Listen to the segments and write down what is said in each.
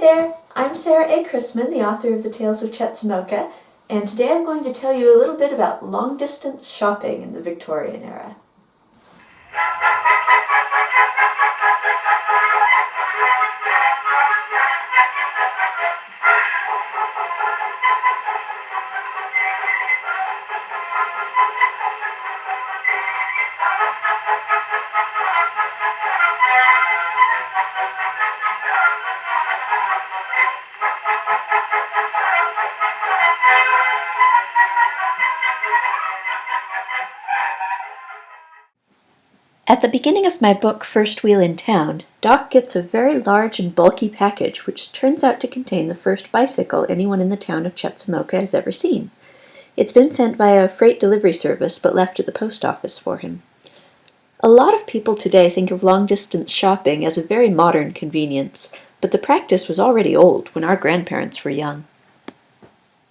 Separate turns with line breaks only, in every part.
there, I'm Sarah A. Chrisman, the author of The Tales of Chetzemoka, and today I'm going to tell you a little bit about long-distance shopping in the Victorian era. At the beginning of my book, First Wheel in Town, Doc gets a very large and bulky package which turns out to contain the first bicycle anyone in the town of Chetzemoka has ever seen. It's been sent by a freight delivery service but left at the post office for him. A lot of people today think of long-distance shopping as a very modern convenience, but the practice was already old when our grandparents were young.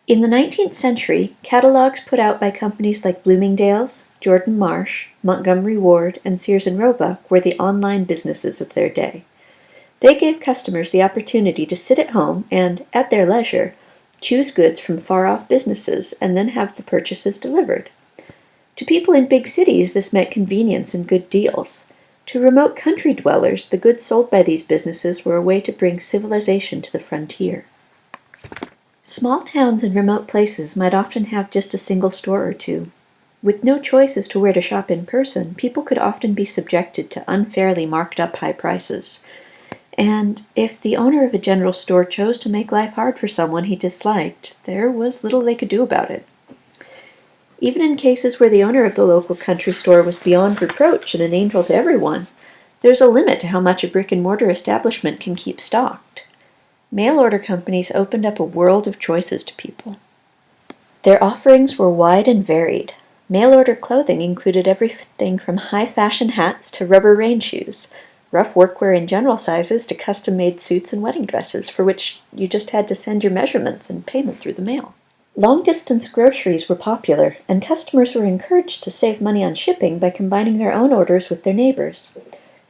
In the 19th century, catalogs put out by companies like Bloomingdale's, Jordan Marsh, Montgomery Ward, and Sears and Roebuck were the online businesses of their day. They gave customers the opportunity to sit at home and, at their leisure, choose goods from far-off businesses and then have the purchases delivered. To people in big cities, this meant convenience and good deals. To remote country dwellers, the goods sold by these businesses were a way to bring civilization to the frontier. Small towns and remote places might often have just a single store or two. With no choice as to where to shop in person, people could often be subjected to unfairly marked up high prices. And if the owner of a general store chose to make life hard for someone he disliked, there was little they could do about it. Even in cases where the owner of the local country store was beyond reproach and an angel to everyone, there's a limit to how much a brick-and-mortar establishment can keep stocked. Mail-order companies opened up a world of choices to people. Their offerings were wide and varied. Mail-order clothing included everything from high-fashion hats to rubber rain shoes, rough workwear in general sizes to custom-made suits and wedding dresses for which you just had to send your measurements and payment through the mail. Long-distance groceries were popular, and customers were encouraged to save money on shipping by combining their own orders with their neighbors'.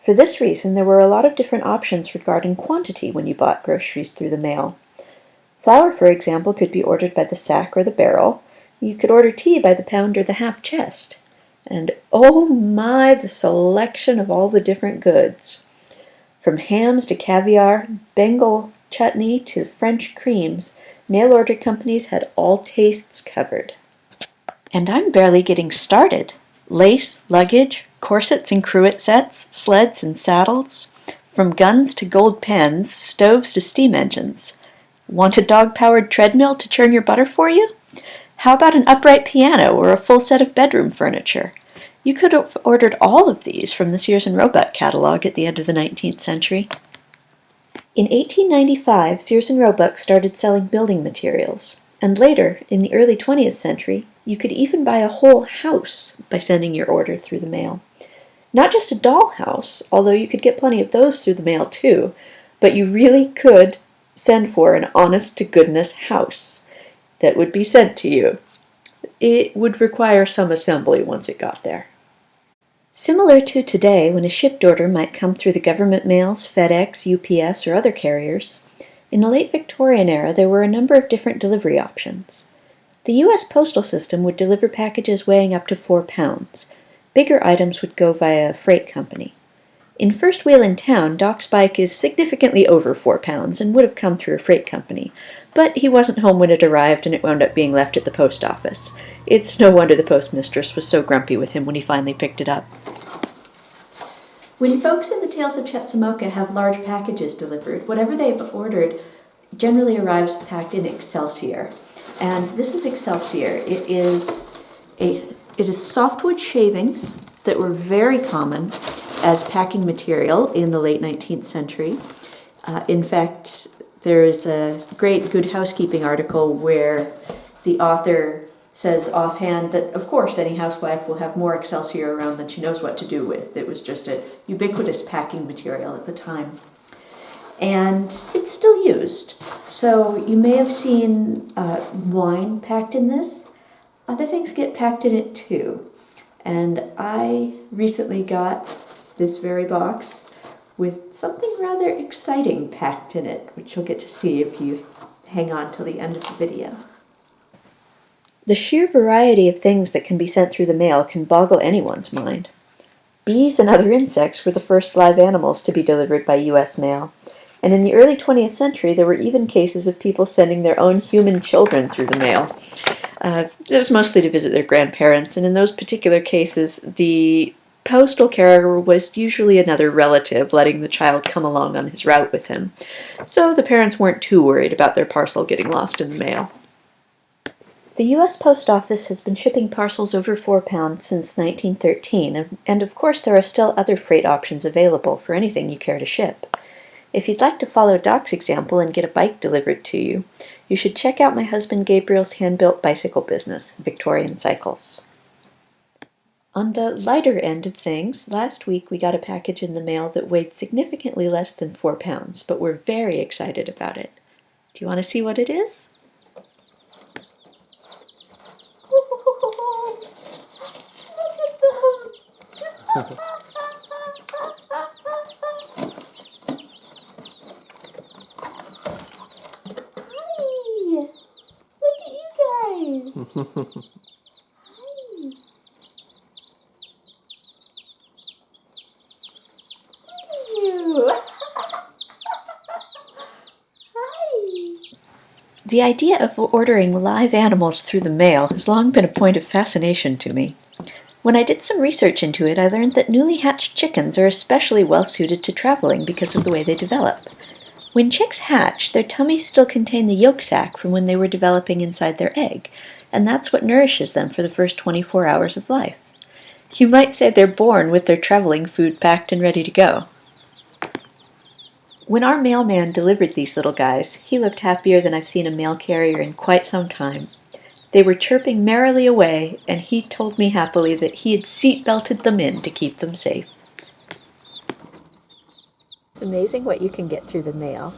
For this reason, there were a lot of different options regarding quantity when you bought groceries through the mail. Flour, for example, could be ordered by the sack or the barrel. You could order tea by the pound or the half chest. And oh my, the selection of all the different goods. From hams to caviar, Bengal chutney to French creams, mail-order companies had all tastes covered. And I'm barely getting started. Lace, luggage, corsets and cruet sets, sleds and saddles, from guns to gold pens, stoves to steam engines. Want a dog-powered treadmill to churn your butter for you? How about an upright piano or a full set of bedroom furniture? You could have ordered all of these from the Sears and Roebuck catalog at the end of the 19th century. In 1895, Sears and Roebuck started selling building materials, and later, in the early 20th century, you could even buy a whole house by sending your order through the mail. Not just a doll house, although you could get plenty of those through the mail too, but you really could send for an honest-to-goodness house that would be sent to you. It would require some assembly once it got there. Similar to today, when a shipped order might come through the government mails, FedEx, UPS, or other carriers, in the late Victorian era there were a number of different delivery options. The U.S. postal system would deliver packages weighing up to 4 pounds. Bigger items would go via a freight company. In First Wheel in Town, Doc's bike is significantly over 4 pounds and would have come through a freight company, but he wasn't home when it arrived and it wound up being left at the post office. It's no wonder the postmistress was so grumpy with him when he finally picked it up. When folks in the Tales of Chetzemoka have large packages delivered, whatever they've ordered generally arrives packed in Excelsior. And this is Excelsior. It is softwood shavings that were very common as packing material in the late 19th century. In fact, there is a great Good Housekeeping article where the author says offhand that, of course, any housewife will have more Excelsior around than she knows what to do with. It was just a ubiquitous packing material at the time. And it's still used. So you may have seen wine packed in this. Other things get packed in it too. And I recently got this very box with something rather exciting packed in it, which you'll get to see if you hang on till the end of the video. The sheer variety of things that can be sent through the mail can boggle anyone's mind. Bees and other insects were the first live animals to be delivered by U.S. mail, and in the early 20th century there were even cases of people sending their own human children through the mail. It was mostly to visit their grandparents, and in those particular cases the postal carrier was usually another relative letting the child come along on his route with him, so the parents weren't too worried about their parcel getting lost in the mail. The U.S. Post Office has been shipping parcels over 4 pounds since 1913, and of course there are still other freight options available for anything you care to ship. If you'd like to follow Doc's example and get a bike delivered to you, you should check out my husband Gabriel's hand-built bicycle business, Victorian Cycles. On the lighter end of things, last week we got a package in the mail that weighed significantly less than 4 pounds, but we're very excited about it. Do you want to see what it is? Look at them! Hi! Look at you guys! Hi! Look at you! Hi! The idea of ordering live animals through the mail has long been a point of fascination to me. When I did some research into it, I learned that newly hatched chickens are especially well suited to traveling because of the way they develop. When chicks hatch, their tummies still contain the yolk sac from when they were developing inside their egg, and that's what nourishes them for the first 24 hours of life. You might say they're born with their traveling food packed and ready to go. When our mailman delivered these little guys, he looked happier than I've seen a mail carrier in quite some time. They were chirping merrily away, and he told me happily that he had seat-belted them in to keep them safe. It's amazing what you can get through the mail.